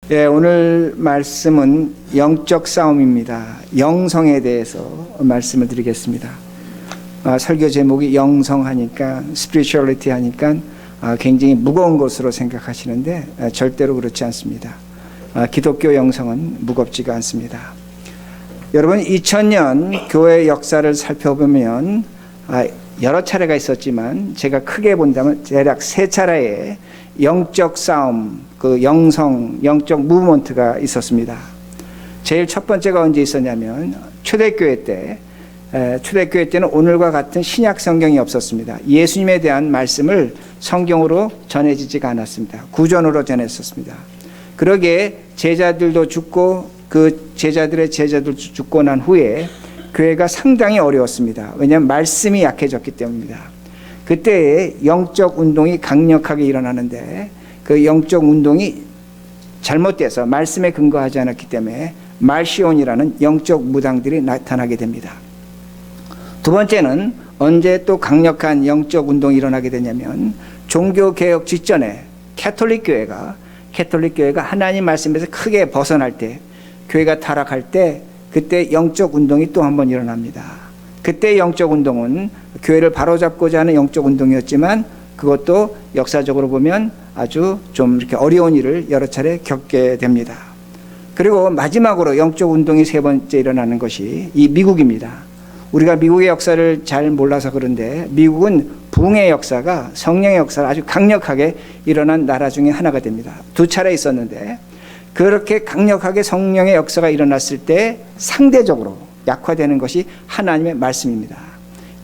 예, 오늘 말씀은 영적 싸움입니다. 영성에 대해서 말씀을 드리겠습니다. 설교 제목이 영성하니까, 스피리추얼리티 하니까 굉장히 무거운 것으로 생각하시는데 절대로 그렇지 않습니다. 기독교 영성은 무겁지가 않습니다. 여러분, 2000년 교회 역사를 살펴보면 여러 차례가 있었지만 제가 크게 본다면 대략 3차례의 영적 싸움, 영적 무브먼트가 있었습니다. 제일 첫 번째가 언제 있었냐면 초대교회 때는 오늘과 같은 신약 성경이 없었습니다. 예수님에 대한 말씀을 성경으로 전해지지가 않았습니다. 구전으로 전했었습니다. 그러기에 제자들도 죽고 그 제자들의 제자들도 죽고 난 후에 교회가 상당히 어려웠습니다. 왜냐하면 말씀이 약해졌기 때문입니다. 그때에 영적 운동이 강력하게 일어나는데 그 영적 운동이 잘못돼서 말씀에 근거하지 않았기 때문에 말시온이라는 영적 무당들이 나타나게 됩니다. 두 번째는 언제 또 강력한 영적 운동이 일어나게 되냐면 종교개혁 직전에 캐톨릭 교회가 하나님 말씀에서 크게 벗어날 때, 교회가 타락할 때, 그때 영적 운동이 또 한 번 일어납니다. 그때 영적 운동은 교회를 바로잡고자 하는 영적 운동이었지만 그것도 역사적으로 보면 아주 좀 이렇게 어려운 일을 여러 차례 겪게 됩니다. 그리고 마지막으로 영적 운동이 세 번째 일어나는 것이 이 미국입니다. 우리가 미국의 역사를 잘 몰라서 그런데 미국은 부흥의 역사가, 성령의 역사가 아주 강력하게 일어난 나라 중에 하나가 됩니다. 2차례 있었는데 그렇게 강력하게 성령의 역사가 일어났을 때 상대적으로 약화되는 것이 하나님의 말씀입니다.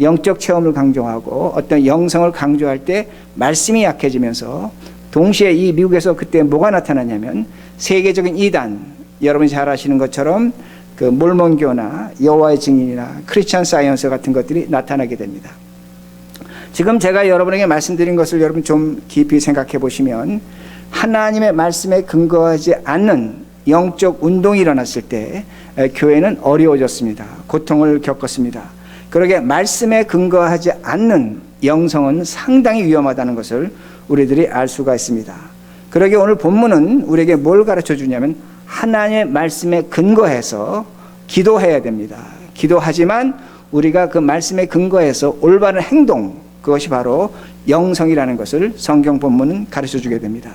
영적 체험을 강조하고 어떤 영성을 강조할 때 말씀이 약해지면서 동시에 이 미국에서 그때 뭐가 나타나냐면 세계적인 이단, 여러분이 잘 아시는 것처럼 그 몰몬교나 여호와의 증인이나 크리스천 사이언스 같은 것들이 나타나게 됩니다. 지금 제가 여러분에게 말씀드린 것을 여러분 좀 깊이 생각해 보시면 하나님의 말씀에 근거하지 않는 영적 운동이 일어났을 때 교회는 어려워졌습니다. 고통을 겪었습니다. 그러게 말씀에 근거하지 않는 영성은 상당히 위험하다는 것을 우리들이 알 수가 있습니다. 그러게 오늘 본문은 우리에게 뭘 가르쳐 주냐면 하나님의 말씀에 근거해서 기도해야 됩니다. 기도하지만 우리가 그 말씀에 근거해서 올바른 행동, 그것이 바로 영성이라는 것을 성경 본문은 가르쳐 주게 됩니다.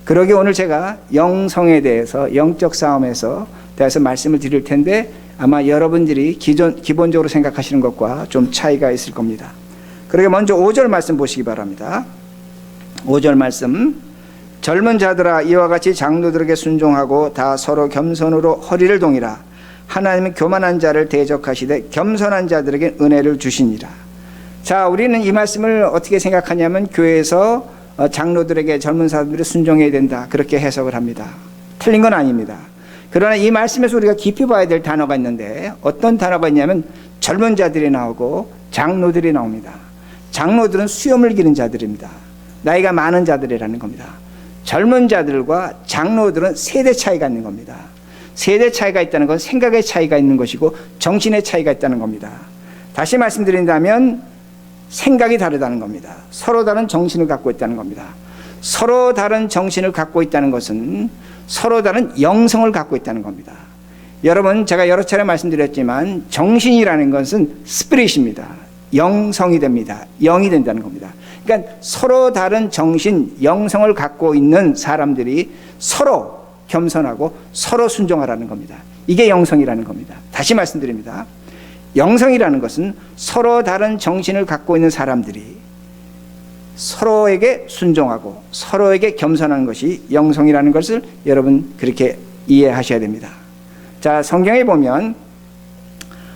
그러게 오늘 제가 영성에 대해서, 영적 싸움에서 대해서 말씀을 드릴 텐데 아마 여러분들이 기본적으로 생각하시는 것과 좀 차이가 있을 겁니다. 그러게 먼저 5절 말씀 보시기 바랍니다. 5절 말씀, 젊은 자들아 이와 같이 장로들에게 순종하고 다 서로 겸손으로 허리를 동이라. 하나님은 교만한 자를 대적하시되 겸손한 자들에게 은혜를 주시니라. 자, 우리는 이 말씀을 어떻게 생각하냐면 교회에서 장로들에게, 젊은 사람들이 순종해야 된다, 그렇게 해석을 합니다. 틀린 건 아닙니다. 그러나 이 말씀에서 우리가 깊이 봐야 될 단어가 있는데 어떤 단어가 있냐면 젊은 자들이 나오고 장로들이 나옵니다. 장로들은 수염을 기른 자들입니다. 나이가 많은 자들이라는 겁니다. 젊은 자들과 장로들은 세대 차이가 있는 겁니다. 세대 차이가 있다는 건 생각의 차이가 있는 것이고 정신의 차이가 있다는 겁니다. 다시 말씀드린다면 생각이 다르다는 겁니다. 서로 다른 정신을 갖고 있다는 겁니다. 서로 다른 정신을 갖고 있다는 것은 서로 다른 영성을 갖고 있다는 겁니다. 여러분, 제가 여러 차례 말씀드렸지만 정신이라는 것은 스피릿입니다. 영성이 됩니다. 영이 된다는 겁니다. 그러니까 서로 다른 정신, 영성을 갖고 있는 사람들이 서로 겸손하고 서로 순종하라는 겁니다. 이게 영성이라는 겁니다. 다시 말씀드립니다. 영성이라는 것은 서로 다른 정신을 갖고 있는 사람들이 서로에게 순종하고 서로에게 겸손하는 것이 영성이라는 것을 여러분 그렇게 이해하셔야 됩니다. 자, 성경에 보면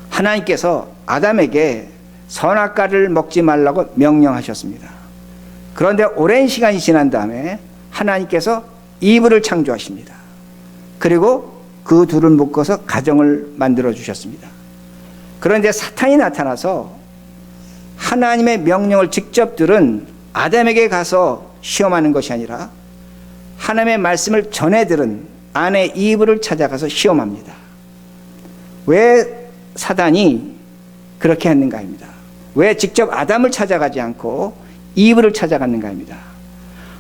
하나님께서 아담에게 선악과를 먹지 말라고 명령하셨습니다. 그런데 오랜 시간이 지난 다음에 하나님께서 이브를 창조하십니다. 그리고 그 둘을 묶어서 가정을 만들어 주셨습니다. 그런데 사탄이 나타나서 하나님의 명령을 직접 들은 아담에게 가서 시험하는 것이 아니라 하나님의 말씀을 전해 들은 아내 이브를 찾아가서 시험합니다. 왜 사단이 그렇게 했는가입니다. 왜 직접 아담을 찾아가지 않고 이브를 찾아갔는가입니다.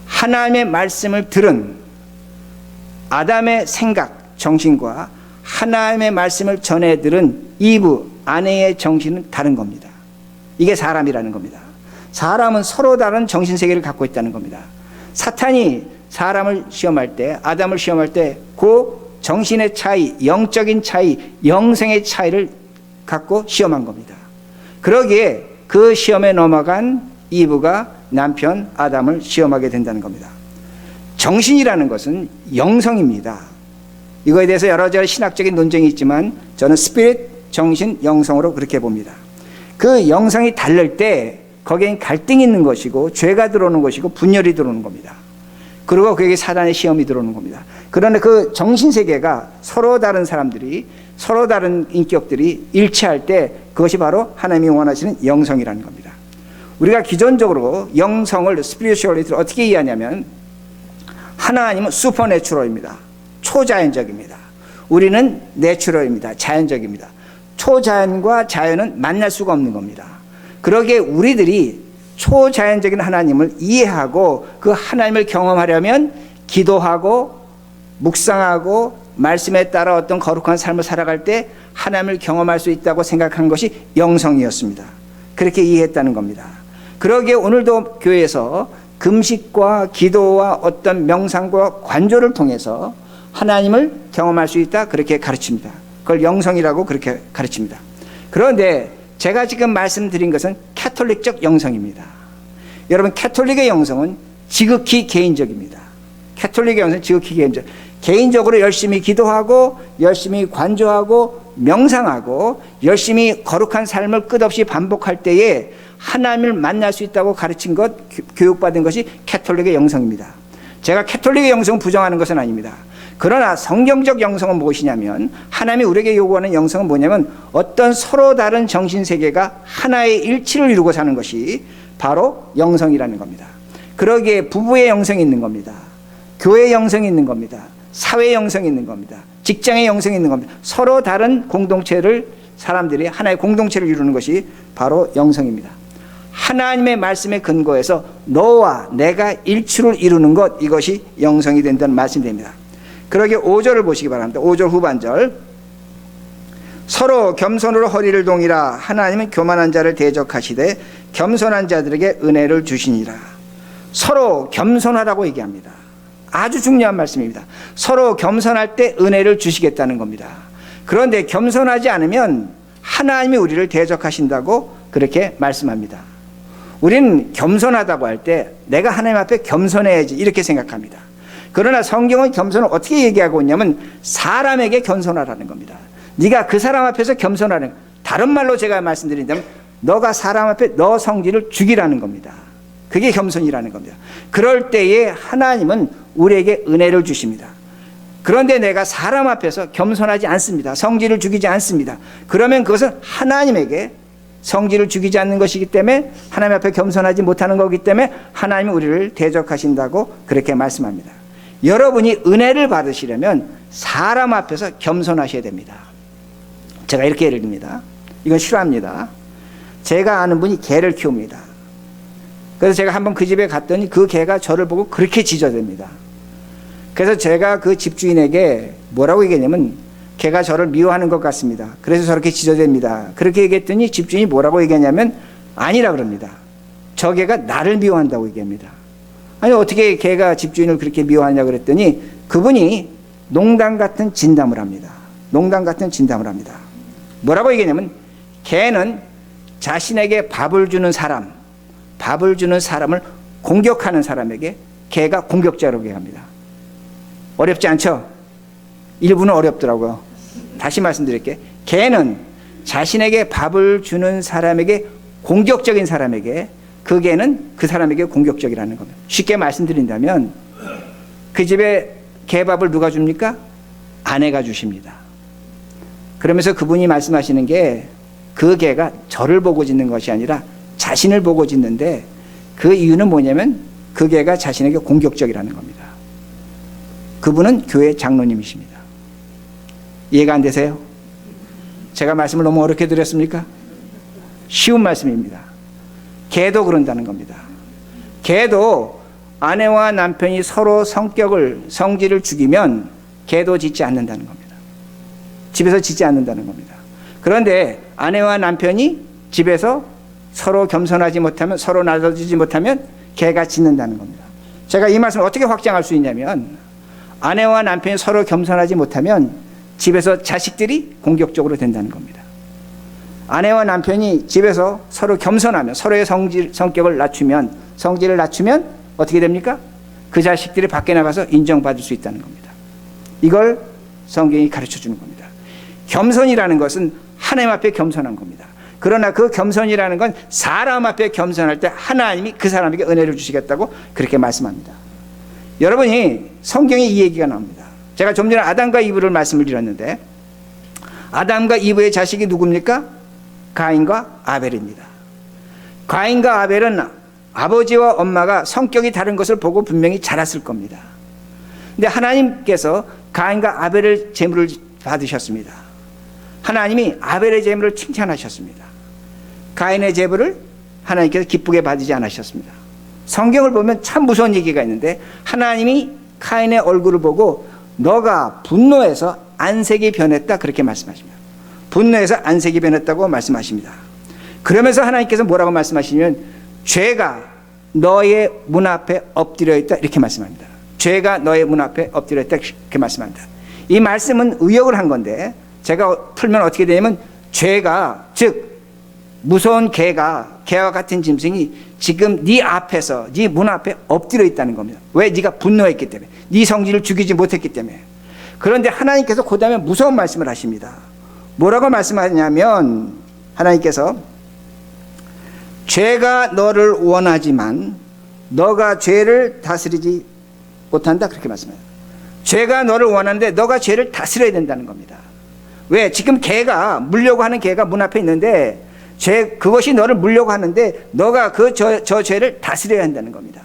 하나님의 말씀을 들은 아담의 생각, 정신과 하나님의 말씀을 전해 들은 이브, 아내의 정신은 다른 겁니다. 이게 사람이라는 겁니다. 사람은 서로 다른 정신세계를 갖고 있다는 겁니다. 사탄이 사람을 시험할 때, 아담을 시험할 때 그 정신의 차이, 영적인 차이, 영생의 차이를 갖고 시험한 겁니다. 그러기에 그 시험에 넘어간 이브가 남편 아담을 시험하게 된다는 겁니다. 정신이라는 것은 영성입니다. 이거에 대해서 여러 가지 신학적인 논쟁이 있지만 저는 스피릿, 정신, 영성으로 그렇게 봅니다. 그 영성이 다를 때 거기엔 갈등이 있는 것이고 죄가 들어오는 것이고 분열이 들어오는 겁니다. 그리고 거기에 사단의 시험이 들어오는 겁니다. 그런데 그 정신세계가 서로 다른 사람들이, 서로 다른 인격들이 일치할 때 그것이 바로 하나님이 원하시는 영성이라는 겁니다. 우리가 기존적으로 영성을, 스피리추얼리티를 어떻게 이해하냐면 하나님은 슈퍼내추럴입니다. 초자연적입니다. 우리는 내추럴입니다. 자연적입니다. 초자연과 자연은 만날 수가 없는 겁니다. 그러기에 우리들이 초자연적인 하나님을 이해하고 그 하나님을 경험하려면 기도하고 묵상하고 말씀에 따라 어떤 거룩한 삶을 살아갈 때 하나님을 경험할 수 있다고 생각한 것이 영성이었습니다. 그렇게 이해했다는 겁니다. 그러기에 오늘도 교회에서 금식과 기도와 어떤 명상과 관조를 통해서 하나님을 경험할 수 있다, 그렇게 가르칩니다. 그걸 영성이라고 그렇게 가르칩니다. 그런데 제가 지금 말씀드린 것은 캐톨릭적 영성입니다. 여러분, 캐톨릭의 영성은 지극히 개인적입니다. 캐톨릭의 영성은 지극히 개인적. 개인적으로 열심히 기도하고 열심히 관조하고 명상하고 열심히 거룩한 삶을 끝없이 반복할 때에 하나님을 만날 수 있다고 가르친 것, 교육받은 것이 캐톨릭의 영성입니다. 제가 캐톨릭의 영성을 부정하는 것은 아닙니다. 그러나 성경적 영성은 무엇이냐면, 하나님이 우리에게 요구하는 영성은 뭐냐면 어떤 서로 다른 정신세계가 하나의 일치를 이루고 사는 것이 바로 영성이라는 겁니다. 그러기에 부부의 영성이 있는 겁니다. 교회의 영성이 있는 겁니다. 사회의 영성이 있는 겁니다. 직장의 영성이 있는 겁니다. 서로 다른 공동체를, 사람들이 하나의 공동체를 이루는 것이 바로 영성입니다. 하나님의 말씀에 근거해서 너와 내가 일치를 이루는 것, 이것이 영성이 된다는 말씀이 됩니다. 그러기에 5절을 보시기 바랍니다. 5절 후반절. 서로 겸손으로 허리를 동이라. 하나님은 교만한 자를 대적하시되 겸손한 자들에게 은혜를 주시니라. 서로 겸손하라고 얘기합니다. 아주 중요한 말씀입니다. 서로 겸손할 때 은혜를 주시겠다는 겁니다. 그런데 겸손하지 않으면 하나님이 우리를 대적하신다고 그렇게 말씀합니다. 우리는 겸손하다고 할 때 내가 하나님 앞에 겸손해야지, 이렇게 생각합니다. 그러나 성경은 겸손을 어떻게 얘기하고 있냐면 사람에게 겸손하라는 겁니다. 네가 그 사람 앞에서 겸손하는, 다른 말로 제가 말씀드린다면 너가 사람 앞에 너 성질을 죽이라는 겁니다. 그게 겸손이라는 겁니다. 그럴 때에 하나님은 우리에게 은혜를 주십니다. 그런데 내가 사람 앞에서 겸손하지 않습니다. 성질을 죽이지 않습니다. 그러면 그것은 하나님에게 성질을 죽이지 않는 것이기 때문에, 하나님 앞에 겸손하지 못하는 거기 때문에 하나님이 우리를 대적하신다고 그렇게 말씀합니다. 여러분이 은혜를 받으시려면 사람 앞에서 겸손하셔야 됩니다. 제가 이렇게 예를 듭니다. 이건 싫어합니다. 제가 아는 분이 개를 키웁니다. 그래서 제가 한번 그 집에 갔더니 그 개가 저를 보고 그렇게 짖어댑니다. 그래서 제가 그 집주인에게 뭐라고 얘기했냐면, 개가 저를 미워하는 것 같습니다. 그래서 저렇게 짖어댑니다. 그렇게 얘기했더니 집주인이 뭐라고 얘기하냐면, 아니라 그럽니다. 저 개가 나를 미워한다고 얘기합니다. 아니, 어떻게 개가 집주인을 그렇게 미워하냐 그랬더니 그분이 농담 같은 진담을 합니다. 농담 같은 진담을 합니다. 뭐라고 얘기하냐면, 개는 자신에게 밥을 주는 사람을 공격하는 사람에게 개가 공격자라고 얘기합니다. 어렵지 않죠? 일부는 어렵더라고요. 다시 말씀드릴게요. 개는 자신에게 밥을 주는 사람에게, 공격적인 사람에게, 그 개는 그 사람에게 공격적이라는 겁니다. 쉽게 말씀드린다면 그 집에 개밥을 누가 줍니까? 아내가 주십니다. 그러면서 그분이 말씀하시는 게, 그 개가 저를 보고 짖는 것이 아니라 자신을 보고 짖는데, 그 이유는 뭐냐면 그 개가 자신에게 공격적이라는 겁니다. 그분은 교회 장로님이십니다. 이해가 안 되세요? 제가 말씀을 너무 어렵게 드렸습니까? 쉬운 말씀입니다. 개도 그런다는 겁니다. 개도 아내와 남편이 서로 성질을 죽이면 개도 짖지 않는다는 겁니다. 집에서 짖지 않는다는 겁니다. 그런데 아내와 남편이 집에서 서로 겸손하지 못하면, 서로 나눠주지 못하면 개가 짖는다는 겁니다. 제가 이 말씀을 어떻게 확장할 수 있냐면, 아내와 남편이 서로 겸손하지 못하면 집에서 자식들이 공격적으로 된다는 겁니다. 아내와 남편이 집에서 서로 겸손하면, 서로의 성격을 낮추면, 성질을 낮추면 어떻게 됩니까? 그 자식들이 밖에 나가서 인정받을 수 있다는 겁니다. 이걸 성경이 가르쳐 주는 겁니다. 겸손이라는 것은 하나님 앞에 겸손한 겁니다. 그러나 그 겸손이라는 건 사람 앞에 겸손할 때 하나님이 그 사람에게 은혜를 주시겠다고 그렇게 말씀합니다. 여러분이 성경에 이 얘기가 나옵니다. 제가 좀 전에 아담과 이브를 말씀을 드렸는데, 아담과 이브의 자식이 누굽니까? 가인과 아벨입니다. 가인과 아벨은 아버지와 엄마가 성격이 다른 것을 보고 분명히 자랐을 겁니다. 근데 하나님께서 가인과 아벨의 제물을 받으셨습니다. 하나님이 아벨의 제물을 칭찬하셨습니다. 가인의 제물을 하나님께서 기쁘게 받지 않으셨습니다. 성경을 보면 참 무서운 얘기가 있는데, 하나님이 가인의 얼굴을 보고 너가 분노해서 안색이 변했다, 그렇게 말씀하십니다. 분노해서 안색이 변했다고 말씀하십니다. 그러면서 하나님께서 뭐라고 말씀하시냐면, 죄가 너의 문 앞에 엎드려 있다, 이렇게 말씀합니다. 죄가 너의 문 앞에 엎드려 있다, 이렇게 말씀합니다. 이 말씀은 의역을 한 건데, 제가 풀면 어떻게 되냐면, 죄가, 즉 무서운 개와 같은 짐승이 지금 네 앞에서, 네 문 앞에 엎드려 있다는 겁니다. 왜? 네가 분노했기 때문에, 네 성질을 죽이지 못했기 때문에. 그런데 하나님께서 그 다음에 무서운 말씀을 하십니다. 뭐라고 말씀하냐면, 하나님께서 죄가 너를 원하지만 너가 죄를 다스리지 못한다, 그렇게 말씀합니다. 죄가 너를 원하는데 너가 죄를 다스려야 된다는 겁니다. 왜? 지금 개가, 물려고 하는 개가 문 앞에 있는데, 그것이 너를 물려고 하는데 너가 저 죄를 다스려야 한다는 겁니다.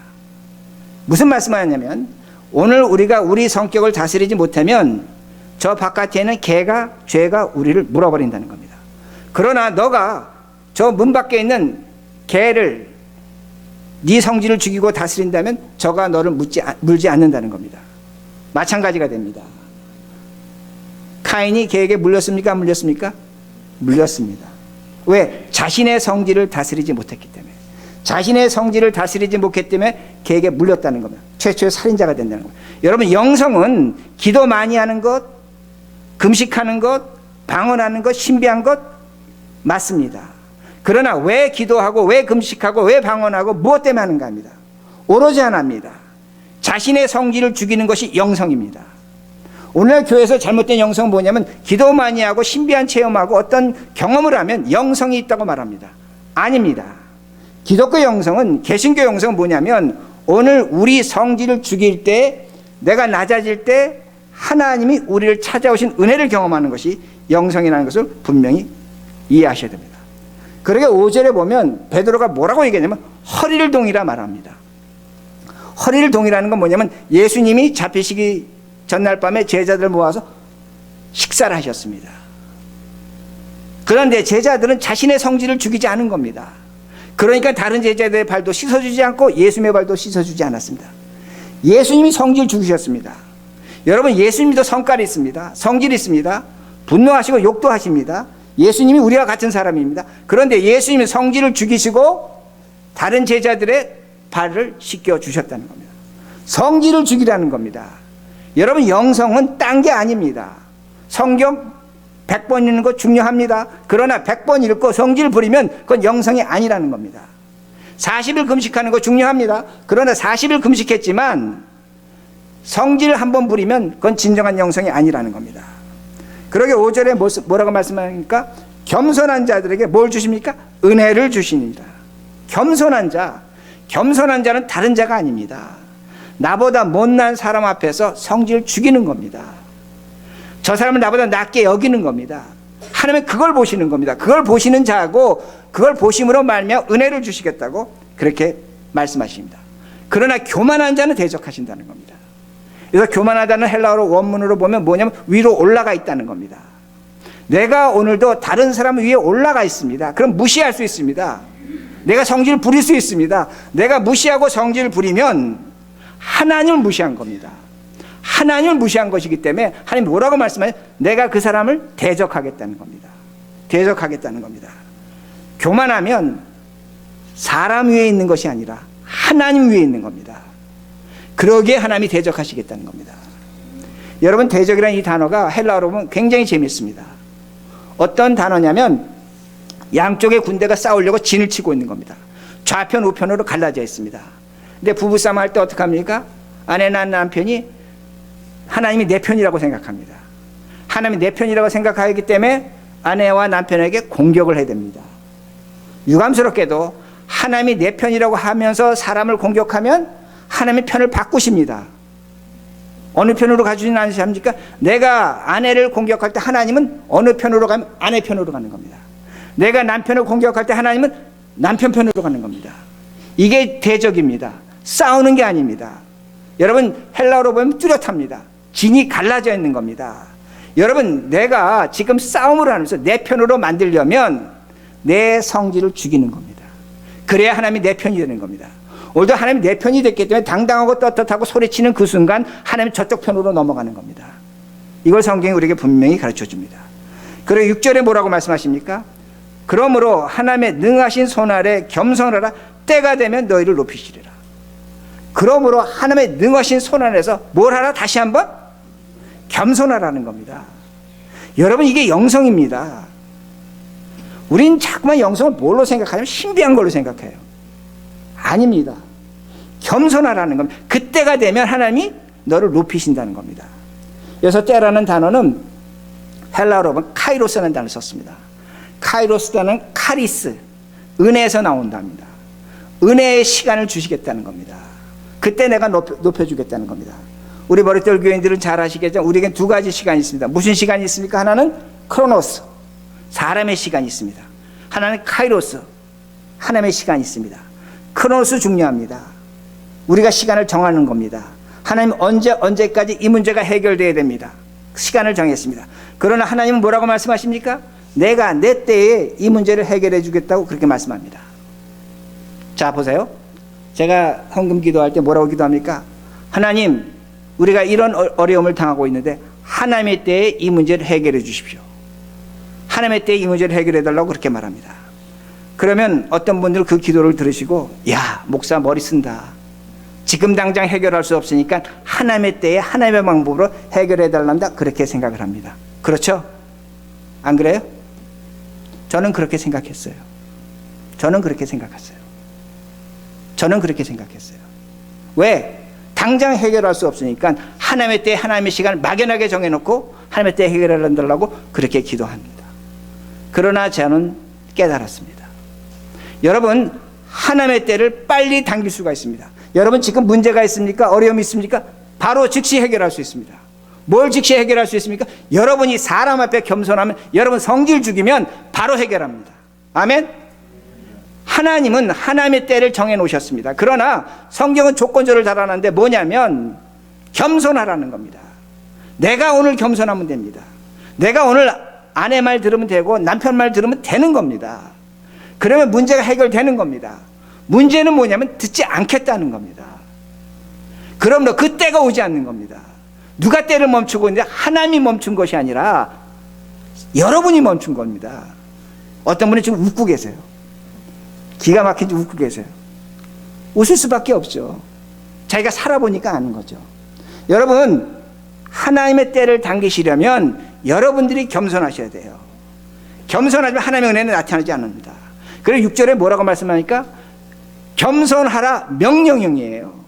무슨 말씀하냐면, 오늘 우리가 우리 성격을 다스리지 못하면 저 바깥에는 죄가 우리를 물어버린다는 겁니다. 그러나 너가 저 문 밖에 있는 개를, 네 성질을 죽이고 다스린다면 저가 너를 물지 않는다는 겁니다. 마찬가지가 됩니다. 카인이 개에게 물렸습니까? 안 물렸습니까? 물렸습니다. 왜? 자신의 성질을 다스리지 못했기 때문에. 자신의 성질을 다스리지 못했기 때문에 개에게 물렸다는 겁니다. 최초의 살인자가 된다는 겁니다. 여러분, 영성은 기도 많이 하는 것, 금식하는 것, 방언하는 것, 신비한 것 맞습니다. 그러나 왜 기도하고, 왜 금식하고, 왜 방언하고, 무엇 때문에 하는가 합니다. 오로지 하나입니다. 자신의 성질을 죽이는 것이 영성입니다. 오늘 교회에서 잘못된 영성은 뭐냐면, 기도 많이 하고 신비한 체험하고 어떤 경험을 하면 영성이 있다고 말합니다. 아닙니다. 기독교 영성은, 개신교 영성은 뭐냐면, 오늘 우리 성질을 죽일 때, 내가 낮아질 때 하나님이 우리를 찾아오신 은혜를 경험하는 것이 영성이라는 것을 분명히 이해하셔야 됩니다. 그러게 5절에 보면 베드로가 뭐라고 얘기하냐면, 허리를 동이라 말합니다. 허리를 동이라는 건 뭐냐면, 예수님이 잡히시기 전날 밤에 제자들 모아서 식사를 하셨습니다. 그런데 제자들은 자신의 성질을 죽이지 않은 겁니다. 그러니까 다른 제자들의 발도 씻어주지 않고 예수님의 발도 씻어주지 않았습니다. 예수님이 성질 죽이셨습니다. 여러분, 예수님도 성깔이 있습니다. 성질이 있습니다. 분노하시고 욕도 하십니다. 예수님이 우리와 같은 사람입니다. 그런데 예수님이 성질을 죽이시고 다른 제자들의 발을 씻겨주셨다는 겁니다. 성질을 죽이라는 겁니다. 여러분, 영성은 딴 게 아닙니다. 성경 100번 읽는 거 중요합니다. 그러나 100번 읽고 성질 부리면 그건 영성이 아니라는 겁니다. 40일 금식하는 거 중요합니다. 그러나 40일 금식했지만 성질 한번 부리면 그건 진정한 영성이 아니라는 겁니다. 그러게 5절에 뭐라고 말씀하십니까? 겸손한 자들에게 뭘 주십니까? 은혜를 주시니라. 겸손한 자는 다른 자가 아닙니다. 나보다 못난 사람 앞에서 성질을 죽이는 겁니다. 저 사람은 나보다 낮게 여기는 겁니다. 하나님은 그걸 보시는 겁니다. 그걸 보시는 자하고 그걸 보심으로 말미암아 은혜를 주시겠다고 그렇게 말씀하십니다. 그러나 교만한 자는 대적하신다는 겁니다. 그래서 교만하다는 헬라어로 원문으로 보면 뭐냐면 위로 올라가 있다는 겁니다. 내가 오늘도 다른 사람 위에 올라가 있습니다. 그럼 무시할 수 있습니다. 내가 성질을 부릴 수 있습니다. 내가 무시하고 성질을 부리면 하나님을 무시한 겁니다. 하나님을 무시한 것이기 때문에 하나님 뭐라고 말씀하냐? 내가 그 사람을 대적하겠다는 겁니다. 대적하겠다는 겁니다. 교만하면 사람 위에 있는 것이 아니라 하나님 위에 있는 겁니다. 그러기에 하나님이 대적하시겠다는 겁니다. 여러분, 대적이라는 이 단어가 헬라어로 보면 굉장히 재미있습니다. 어떤 단어냐면 양쪽의 군대가 싸우려고 진을 치고 있는 겁니다. 좌편 우편으로 갈라져 있습니다. 근데 부부싸움 할 때 어떻게 합니까? 아내나 남편이 하나님이 내 편이라고 생각합니다. 하나님이 내 편이라고 생각하기 때문에 아내와 남편에게 공격을 해야 됩니다. 유감스럽게도 하나님이 내 편이라고 하면서 사람을 공격하면 하나님의 편을 바꾸십니다. 어느 편으로 가주진 않으십니까? 내가 아내를 공격할 때 하나님은 어느 편으로 가면 아내 편으로 가는 겁니다. 내가 남편을 공격할 때 하나님은 남편 편으로 가는 겁니다. 이게 대적입니다. 싸우는 게 아닙니다. 여러분, 헬라어로 보면 뚜렷합니다. 진이 갈라져 있는 겁니다. 여러분, 내가 지금 싸움을 하면서 내 편으로 만들려면 내 성질을 죽이는 겁니다. 그래야 하나님이 내 편이 되는 겁니다. 오늘도 하나님이 내 편이 됐기 때문에 당당하고 떳떳하고 소리치는 그 순간 하나님이 저쪽 편으로 넘어가는 겁니다. 이걸 성경이 우리에게 분명히 가르쳐 줍니다. 그리고 6절에 뭐라고 말씀하십니까? 그러므로 하나님의 능하신 손 아래 겸손하라. 때가 되면 너희를 높이시리라. 그러므로 하나님의 능하신 손 안에서 뭘 하라? 다시 한번 겸손하라는 겁니다. 여러분, 이게 영성입니다. 우린 자꾸만 영성을 뭘로 생각하냐면 신비한 걸로 생각해요. 아닙니다. 겸손하라는 겁니다. 그때가 되면 하나님이 너를 높이신다는 겁니다. 그래서 때라는 단어는 헬라어로 보면 카이로스라는 단어를 썼습니다. 카이로스라는 카리스, 은혜에서 나온답니다. 은혜의 시간을 주시겠다는 겁니다. 그때 내가 높여주겠다는 겁니다. 우리 머릿돌 교인들은 잘 아시겠지만 우리에겐 두 가지 시간이 있습니다. 무슨 시간이 있습니까? 하나는 크로노스, 사람의 시간이 있습니다. 하나는 카이로스, 하나님의 시간이 있습니다. 크로노스 중요합니다. 우리가 시간을 정하는 겁니다. 하나님 언제까지 이 문제가 해결돼야 됩니다. 시간을 정했습니다. 그러나 하나님은 뭐라고 말씀하십니까? 내가 내 때에 이 문제를 해결해 주겠다고 그렇게 말씀합니다. 자, 보세요. 제가 헌금 기도할 때 뭐라고 기도합니까? 하나님, 우리가 이런 어려움을 당하고 있는데 하나님의 때에 이 문제를 해결해 주십시오. 하나님의 때에 이 문제를 해결해 달라고 그렇게 말합니다. 그러면 어떤 분들 그 기도를 들으시고, 야, 목사 머리 쓴다. 지금 당장 해결할 수 없으니까 하나님의 때에 하나님의 방법으로 해결해 달란다. 그렇게 생각을 합니다. 그렇죠? 안 그래요? 저는 그렇게 생각했어요. 저는 그렇게 생각했어요. 왜? 당장 해결할 수 없으니까 하나님의 때에 하나님의 시간을 막연하게 정해놓고 하나님의 때에 해결해 달라고 그렇게 기도합니다. 그러나 저는 깨달았습니다. 여러분, 하나님의 때를 빨리 당길 수가 있습니다. 여러분, 지금 문제가 있습니까? 어려움이 있습니까? 바로 즉시 해결할 수 있습니다. 뭘 즉시 해결할 수 있습니까? 여러분이 사람 앞에 겸손하면, 여러분 성질 죽이면 바로 해결합니다. 아멘? 하나님은 하나님의 때를 정해 놓으셨습니다. 그러나 성경은 조건절을 달아놨는데 뭐냐면 겸손하라는 겁니다. 내가 오늘 겸손하면 됩니다. 내가 오늘 아내 말 들으면 되고 남편 말 들으면 되는 겁니다. 그러면 문제가 해결되는 겁니다. 문제는 뭐냐면 듣지 않겠다는 겁니다. 그러므로 그 때가 오지 않는 겁니다. 누가 때를 멈추고 있는데 하나님이 멈춘 것이 아니라 여러분이 멈춘 겁니다. 어떤 분이 지금 웃고 계세요. 기가 막힌지 웃고 계세요. 웃을 수밖에 없죠. 자기가 살아보니까 아는 거죠. 여러분, 하나님의 때를 당기시려면 여러분들이 겸손하셔야 돼요. 겸손하지만 하나님의 은혜는 나타나지 않습니다. 그래서 6절에 뭐라고 말씀하니까 겸손하라 명령형이에요.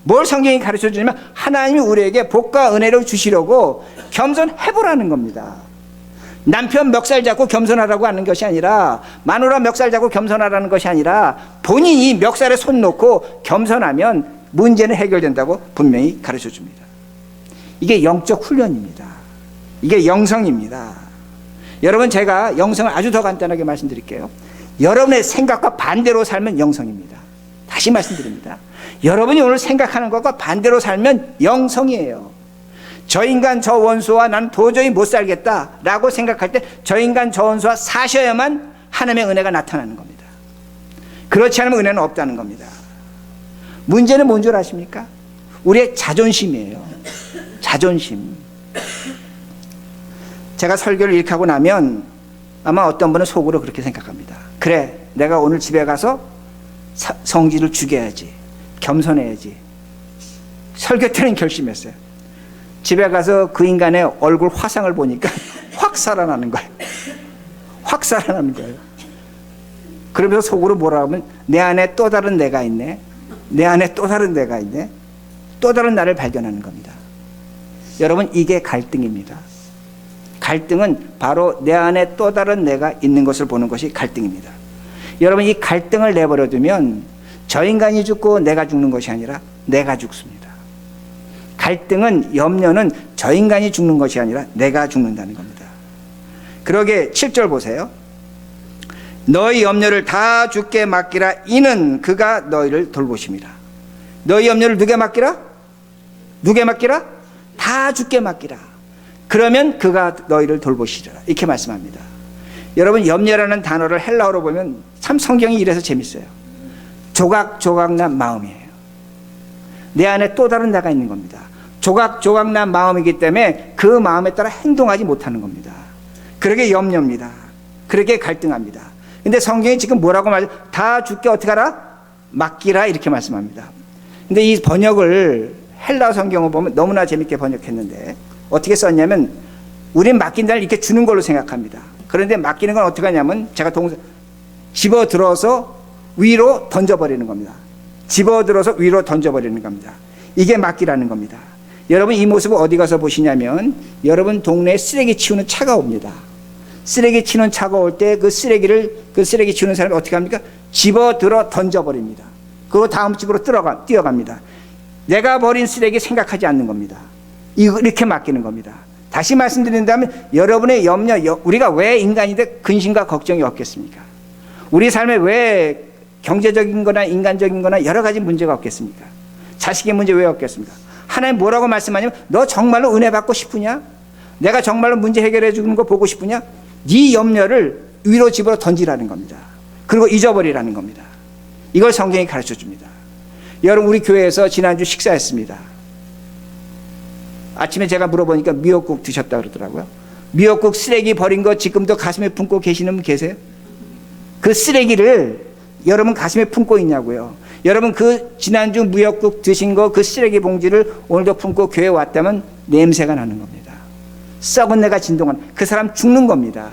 뭘 성경이 가르쳐 주냐면 하나님이 우리에게 복과 은혜를 주시려고 겸손해보라는 겁니다. 남편 멱살 잡고 겸손하라고 하는 것이 아니라, 마누라 멱살 잡고 겸손하라는 것이 아니라 본인이 멱살에 손 놓고 겸손하면 문제는 해결된다고 분명히 가르쳐 줍니다. 이게 영적 훈련입니다. 이게 영성입니다. 여러분, 제가 영성을 아주 더 간단하게 말씀드릴게요. 여러분의 생각과 반대로 살면 영성입니다. 다시 말씀드립니다. 여러분이 오늘 생각하는 것과 반대로 살면 영성이에요. 저 인간 저 원수와 난 도저히 못 살겠다라고 생각할 때 저 인간 저 원수와 사셔야만 하나님의 은혜가 나타나는 겁니다. 그렇지 않으면 은혜는 없다는 겁니다. 문제는 뭔 줄 아십니까? 우리의 자존심이에요. 자존심. 제가 설교를 이렇게 하고 나면 아마 어떤 분은 속으로 그렇게 생각합니다. 그래, 내가 오늘 집에 가서 성질을 죽여야지, 겸손해야지. 설교 때는 결심했어요. 집에 가서 그 인간의 얼굴 화상을 보니까 확 살아나는 거예요. 확 살아나는 거예요. 그러면서 속으로 뭐라 하면 내 안에 또 다른 내가 있네. 내 안에 또 다른 내가 있네. 또 다른 나를 발견하는 겁니다. 여러분, 이게 갈등입니다. 갈등은 바로 내 안에 또 다른 내가 있는 것을 보는 것이 갈등입니다. 여러분, 이 갈등을 내버려 두면 저 인간이 죽고 내가 죽는 것이 아니라 내가 죽습니다. 갈등은, 염려는 저 인간이 죽는 것이 아니라 내가 죽는다는 겁니다. 그러게 7절 보세요. 너희 염려를 다 주께 맡기라. 이는 그가 너희를 돌보심이라. 너희 염려를 누게 맡기라? 누게 맡기라? 다 주께 맡기라. 그러면 그가 너희를 돌보시리라. 이렇게 말씀합니다. 여러분, 염려라는 단어를 헬라어로 보면 참 성경이 이래서 재밌어요. 조각조각난 마음이에요. 내 안에 또 다른 나가 있는 겁니다. 조각조각난 마음이기 때문에 그 마음에 따라 행동하지 못하는 겁니다. 그러게 염려입니다. 그러게 갈등합니다. 근데 성경이 지금 뭐라고 말해요? 다 주께 어떻게 하라? 맡기라. 이렇게 말씀합니다. 근데 이 번역을 헬라 성경을 보면 너무나 재밌게 번역했는데 어떻게 썼냐면, 우린 맡긴다를 이렇게 주는 걸로 생각합니다. 그런데 맡기는 건 어떻게 하냐면, 제가 집어 들어서 위로 던져버리는 겁니다. 집어 들어서 위로 던져버리는 겁니다. 이게 맡기라는 겁니다. 여러분, 이 모습을 어디 가서 보시냐면, 여러분 동네에 쓰레기 치우는 차가 옵니다. 쓰레기 치는 차가 올 때 그 쓰레기 치우는 사람이 어떻게 합니까? 집어 들어 던져버립니다. 그리고 다음 집으로 뛰어갑니다. 내가 버린 쓰레기 생각하지 않는 겁니다. 이렇게 맡기는 겁니다. 다시 말씀드린다면, 여러분의 염려, 우리가 왜 인간인데 근심과 걱정이 없겠습니까? 우리 삶에 왜 경제적인 거나 인간적인 거나 여러 가지 문제가 없겠습니까? 자식의 문제 왜 없겠습니까? 하나님 뭐라고 말씀하냐면, 너 정말로 은혜 받고 싶으냐? 내가 정말로 문제 해결해 주는 거 보고 싶으냐? 네 염려를 위로 집어로 던지라는 겁니다. 그리고 잊어버리라는 겁니다. 이걸 성경이 가르쳐 줍니다. 여러분, 우리 교회에서 지난주 식사했습니다. 아침에 제가 물어보니까 미역국 드셨다고 그러더라고요. 미역국 쓰레기 버린 거 지금도 가슴에 품고 계시는 분 계세요? 그 쓰레기를 여러분 가슴에 품고 있냐고요. 여러분, 그 지난주 미역국 드신 거 그 쓰레기 봉지를 오늘도 품고 교회에 왔다면 냄새가 나는 겁니다. 썩은 내가 진동하는, 그 사람 죽는 겁니다.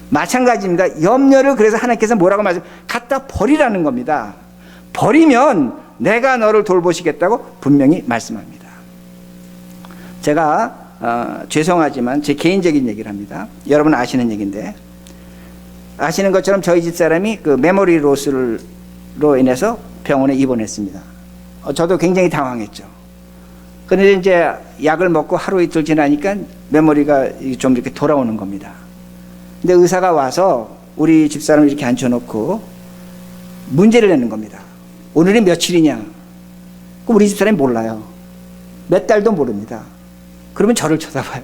마찬가지입니다. 염려를 그래서 하나님께서 뭐라고 말씀하세요? 갖다 버리라는 겁니다. 버리면 내가 너를 돌보시겠다고 분명히 말씀합니다. 제가 죄송하지만 제 개인적인 얘기를 합니다. 여러분 아시는 얘기인데, 아시는 것처럼 저희 집사람이 그 메모리 로스로 인해서 병원에 입원했습니다. 저도 굉장히 당황했죠. 그런데 이제 약을 먹고 하루 이틀 지나니까 메모리가 좀 이렇게 돌아오는 겁니다. 근데 의사가 와서 우리 집사람을 이렇게 앉혀놓고 문제를 내는 겁니다. 오늘이 며칠이냐? 그럼 우리 집사람이 몰라요. 몇 달도 모릅니다. 그러면 저를 쳐다봐요.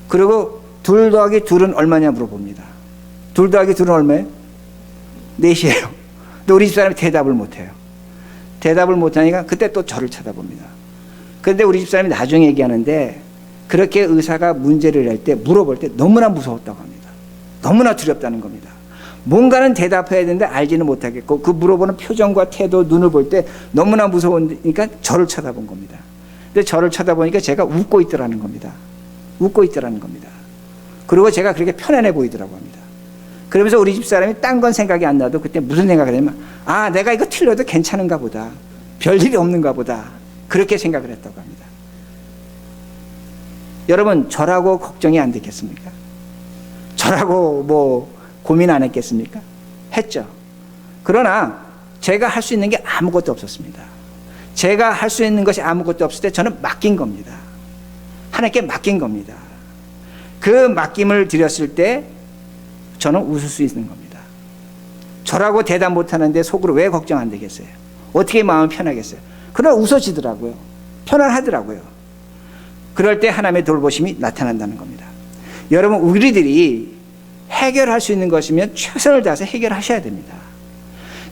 그리고 2 더하기 2는 얼마냐 물어봅니다. 2 더하기 2는 얼마예요? 4이에요. 근데 우리 집사람이 대답을 못해요. 대답을 못하니까 그때 또 저를 쳐다봅니다. 그런데 우리 집사람이 나중에 얘기하는데, 그렇게 의사가 문제를 낼 때, 물어볼 때 너무나 무서웠다고 합니다. 너무나 두렵다는 겁니다. 뭔가는 대답해야 되는데 알지는 못하겠고, 그 물어보는 표정과 태도, 눈을 볼 때 너무나 무서우니까 저를 쳐다본 겁니다. 근데 저를 쳐다보니까 제가 웃고 있더라는 겁니다. 웃고 있더라는 겁니다. 그리고 제가 그렇게 편안해 보이더라고 합니다. 그러면서 우리 집사람이 딴 건 생각이 안 나도 그때 무슨 생각을 했냐면, 아, 내가 이거 틀려도 괜찮은가 보다. 별일이 없는가 보다. 그렇게 생각을 했다고 합니다. 여러분, 저라고 걱정이 안 되겠습니까? 저라고 뭐 고민 안 했겠습니까? 했죠. 그러나 제가 할 수 있는 게 아무것도 없었습니다. 제가 할 수 있는 것이 아무것도 없을 때 저는 맡긴 겁니다. 하나님께 맡긴 겁니다. 그 맡김을 드렸을 때 저는 웃을 수 있는 겁니다. 저라고 대답 못하는데 속으로 왜 걱정 안 되겠어요? 어떻게 마음이 편하겠어요? 그러나 웃어지더라고요. 편안하더라고요. 그럴 때 하나님의 돌보심이 나타난다는 겁니다. 여러분, 우리들이 해결할 수 있는 것이면 최선을 다해서 해결하셔야 됩니다.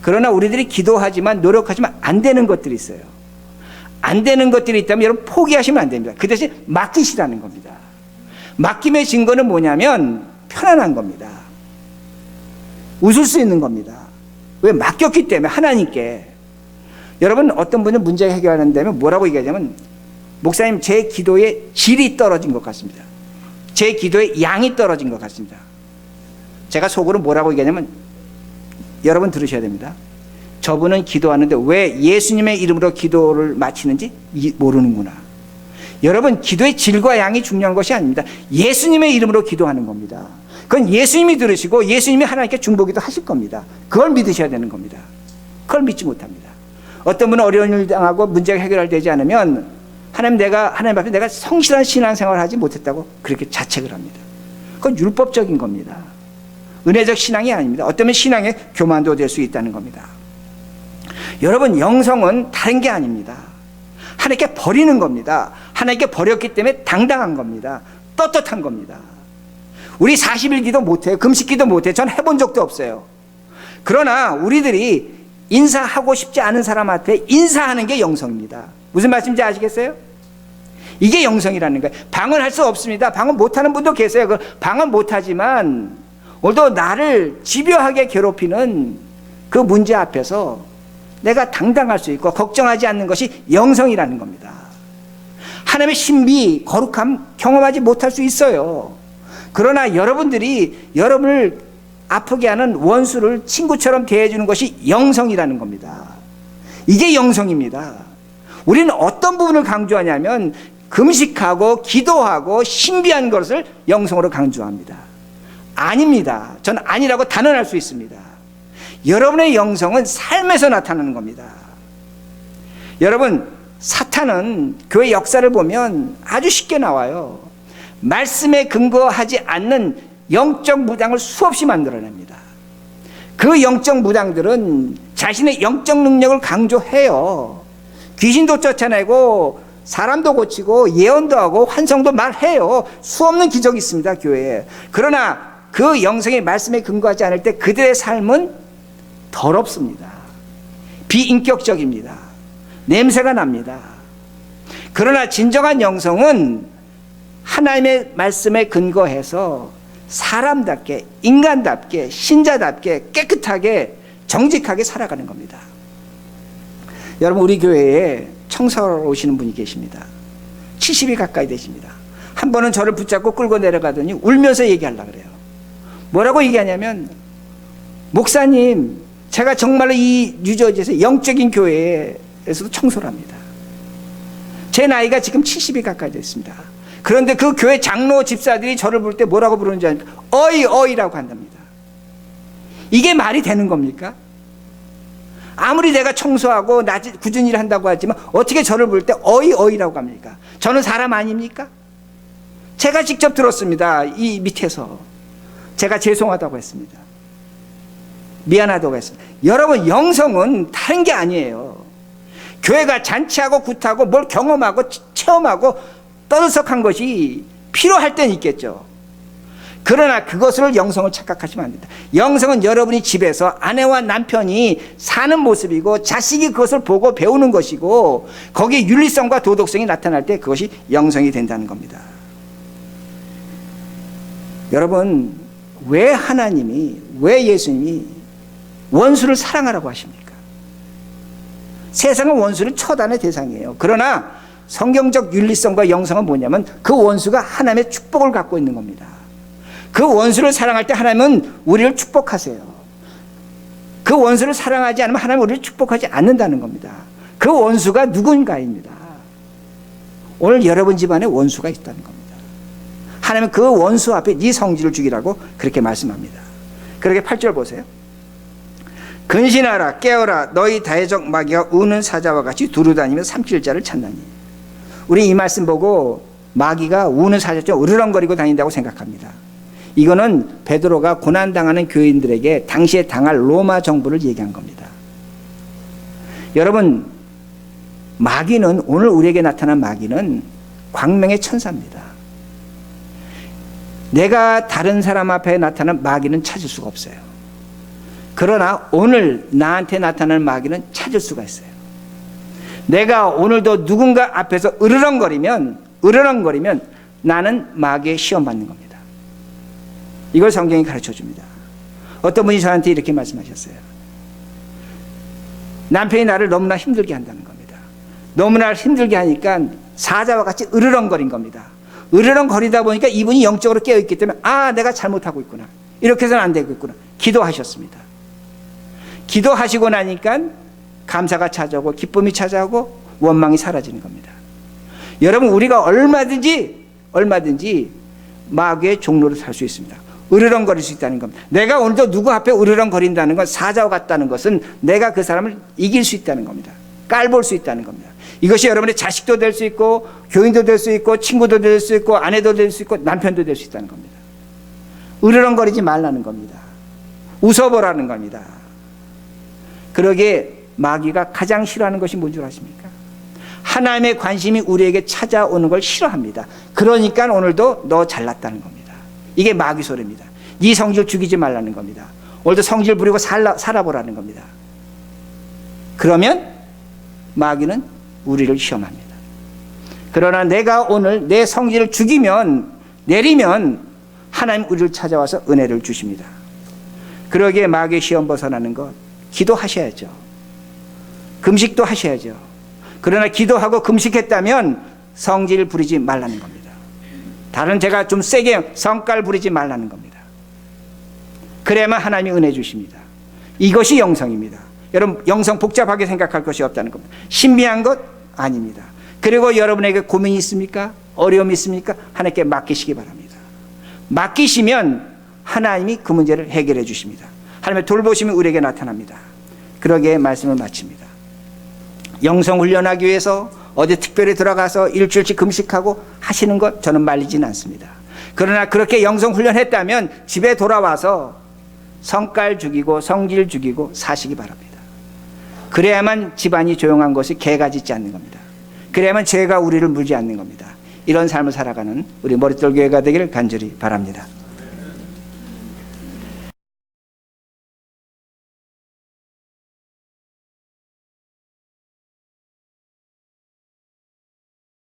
그러나 우리들이 기도하지만 노력하지만 안 되는 것들이 있어요. 안 되는 것들이 있다면 여러분 포기하시면 안 됩니다. 그 대신 맡기시라는 겁니다. 맡김의 증거는 뭐냐면 편안한 겁니다. 웃을 수 있는 겁니다. 왜? 맡겼기 때문에 하나님께. 여러분 어떤 분은 문제 해결하는다면 뭐라고 얘기하냐면 목사님 제 기도의 질이 떨어진 것 같습니다. 제 기도의 양이 떨어진 것 같습니다. 제가 속으로 뭐라고 얘기하냐면 여러분 들으셔야 됩니다. 저분은 기도하는데 왜 예수님의 이름으로 기도를 마치는지 모르는구나. 여러분 기도의 질과 양이 중요한 것이 아닙니다. 예수님의 이름으로 기도하는 겁니다. 그건 예수님이 들으시고 예수님이 하나님께 중보기도 하실 겁니다. 그걸 믿으셔야 되는 겁니다. 그걸 믿지 못합니다. 어떤 분은 어려운 일 당하고 문제가 해결되지 않으면 하나님 앞에 내가 성실한 신앙생활을 하지 못했다고 그렇게 자책을 합니다. 그건 율법적인 겁니다. 은혜적 신앙이 아닙니다. 어쩌면 신앙의 교만도 될 수 있다는 겁니다. 여러분 영성은 다른 게 아닙니다. 하나님께 버리는 겁니다. 하나님께 버렸기 때문에 당당한 겁니다. 떳떳한 겁니다. 우리 40일 기도 못해요. 금식 기도 못해요. 전 해본 적도 없어요. 그러나 우리들이 인사하고 싶지 않은 사람한테 인사하는 게 영성입니다. 무슨 말씀인지 아시겠어요? 이게 영성이라는 거예요. 방언할 수 없습니다. 방언 못하는 분도 계세요. 방언 못하지만 오늘도 나를 집요하게 괴롭히는 그 문제 앞에서 내가 당당할 수 있고 걱정하지 않는 것이 영성이라는 겁니다. 하나님의 신비, 거룩함 경험하지 못할 수 있어요. 그러나 여러분들이 여러분을 아프게 하는 원수를 친구처럼 대해주는 것이 영성이라는 겁니다. 이게 영성입니다. 우리는 어떤 부분을 강조하냐면 금식하고 기도하고 신비한 것을 영성으로 강조합니다. 아닙니다. 저는 아니라고 단언할 수 있습니다. 여러분의 영성은 삶에서 나타나는 겁니다. 여러분 사탄은 교회 역사를 보면 아주 쉽게 나와요. 말씀에 근거하지 않는 영적 무당을 수없이 만들어냅니다. 그 영적 무당들은 자신의 영적 능력을 강조해요. 귀신도 쫓아내고 사람도 고치고 예언도 하고 환성도 말해요. 수없는 기적이 있습니다, 교회에. 그러나 그 영성의 말씀에 근거하지 않을 때 그들의 삶은 더럽습니다. 비인격적입니다. 냄새가 납니다. 그러나 진정한 영성은 하나님의 말씀에 근거해서 사람답게, 인간답게, 신자답게, 깨끗하게, 정직하게 살아가는 겁니다. 여러분 우리 교회에 청소하러 오시는 분이 계십니다. 70이 가까이 되십니다. 한 번은 저를 붙잡고 끌고 내려가더니 울면서 얘기하려고 그래요. 뭐라고 얘기하냐면 목사님 제가 정말로 이 뉴저지에서 영적인 교회에서도 청소를 합니다. 제 나이가 지금 70이 가까이 됐습니다. 그런데 그 교회 장로 집사들이 저를 볼 때 뭐라고 부르는지 아닙니까? 어이라고 한답니다. 이게 말이 되는 겁니까? 아무리 내가 청소하고 굳은 일을 한다고 하지만 어떻게 저를 볼 때 어이라고 합니까? 저는 사람 아닙니까? 제가 직접 들었습니다. 이 밑에서 제가 죄송하다고 했습니다. 미안하다고 했습니다. 여러분 영성은 다른 게 아니에요. 교회가 잔치하고 굿하고 뭘 경험하고 체험하고 떠들썩한 것이 필요할 때는 있겠죠. 그러나 그것을 영성을 착각하시면 안 됩니다. 영성은 여러분이 집에서 아내와 남편이 사는 모습이고 자식이 그것을 보고 배우는 것이고 거기에 윤리성과 도덕성이 나타날 때 그것이 영성이 된다는 겁니다. 여러분 왜 하나님이 왜 예수님이 원수를 사랑하라고 하십니까? 세상은 원수는 처단의 대상이에요. 그러나 성경적 윤리성과 영성은 뭐냐면 그 원수가 하나님의 축복을 갖고 있는 겁니다. 그 원수를 사랑할 때 하나님은 우리를 축복하세요. 그 원수를 사랑하지 않으면 하나님은 우리를 축복하지 않는다는 겁니다. 그 원수가 누군가입니다. 오늘 여러분 집안에 원수가 있다는 겁니다. 하나님은 그 원수 앞에 네 성질을 죽이라고 그렇게 말씀합니다. 그렇게 8절 보세요. 근신하라 깨어라 너희 다해적 마귀가 우는 사자와 같이 두루다니며 삼킬 자를 찾나니. 우리 이 말씀 보고 마귀가 우는 사자처럼 으르렁거리고 다닌다고 생각합니다. 이거는 베드로가 고난당하는 교인들에게 당시에 당할 로마 정부를 얘기한 겁니다. 여러분 마귀는 오늘 우리에게 나타난 마귀는 광명의 천사입니다. 내가 다른 사람 앞에 나타난 마귀는 찾을 수가 없어요. 그러나 오늘 나한테 나타나는 마귀는 찾을 수가 있어요. 내가 오늘도 누군가 앞에서 으르렁거리면 나는 마귀의 시험 받는 겁니다. 이걸 성경이 가르쳐 줍니다. 어떤 분이 저한테 이렇게 말씀하셨어요. 남편이 나를 너무나 힘들게 한다는 겁니다. 너무나 힘들게 하니까 사자와 같이 으르렁거린 겁니다. 으르렁거리다 보니까 이분이 영적으로 깨어있기 때문에 내가 잘못하고 있구나. 이렇게 해서는 안 되겠구나. 기도하셨습니다. 기도하시고 나니까 감사가 찾아오고 기쁨이 찾아오고 원망이 사라지는 겁니다. 여러분, 우리가 얼마든지 마귀의 종로를 살 수 있습니다. 으르렁거릴 수 있다는 겁니다. 내가 오늘도 누구 앞에 으르렁거린다는 건, 사자와 같다는 것은 내가 그 사람을 이길 수 있다는 겁니다. 깔볼 수 있다는 겁니다. 이것이 여러분의 자식도 될 수 있고 교인도 될 수 있고 친구도 될 수 있고 아내도 될 수 있고 남편도 될 수 있다는 겁니다. 으르렁거리지 말라는 겁니다. 웃어보라는 겁니다. 그러기에 마귀가 가장 싫어하는 것이 뭔 줄 아십니까? 하나님의 관심이 우리에게 찾아오는 걸 싫어합니다. 그러니까 오늘도 너 잘났다는 겁니다. 이게 마귀 소리입니다. 네 성질 죽이지 말라는 겁니다. 오늘도 성질 부리고 살아보라는 겁니다. 그러면 마귀는 우리를 시험합니다. 그러나 내가 오늘 내 성질을 내리면 하나님 우리를 찾아와서 은혜를 주십니다. 그러기에 마귀의 시험 벗어나는 것, 기도하셔야죠. 금식도 하셔야죠. 그러나 기도하고 금식했다면 성질 부리지 말라는 겁니다. 다른 제가 좀 세게 성깔 부리지 말라는 겁니다. 그래야만 하나님이 은혜 주십니다. 이것이 영성입니다. 여러분, 영성 복잡하게 생각할 것이 없다는 겁니다. 신비한 것 아닙니다. 그리고 여러분에게 고민이 있습니까? 어려움이 있습니까? 하나님께 맡기시기 바랍니다. 맡기시면 하나님이 그 문제를 해결해 주십니다. 하나님의 돌보심이 우리에게 나타납니다. 그러기에 말씀을 마칩니다. 영성 훈련하기 위해서 어디 특별히 들어가서 일주일치 금식하고 하시는 것 저는 말리지는 않습니다. 그러나 그렇게 영성 훈련했다면 집에 돌아와서 성깔 죽이고 성질 죽이고 사시기 바랍니다. 그래야만 집안이 조용한 것이 개가 짖지 않는 겁니다. 그래야만 죄가 우리를 물지 않는 겁니다. 이런 삶을 살아가는 우리 머릿돌 교회가 되기를 간절히 바랍니다.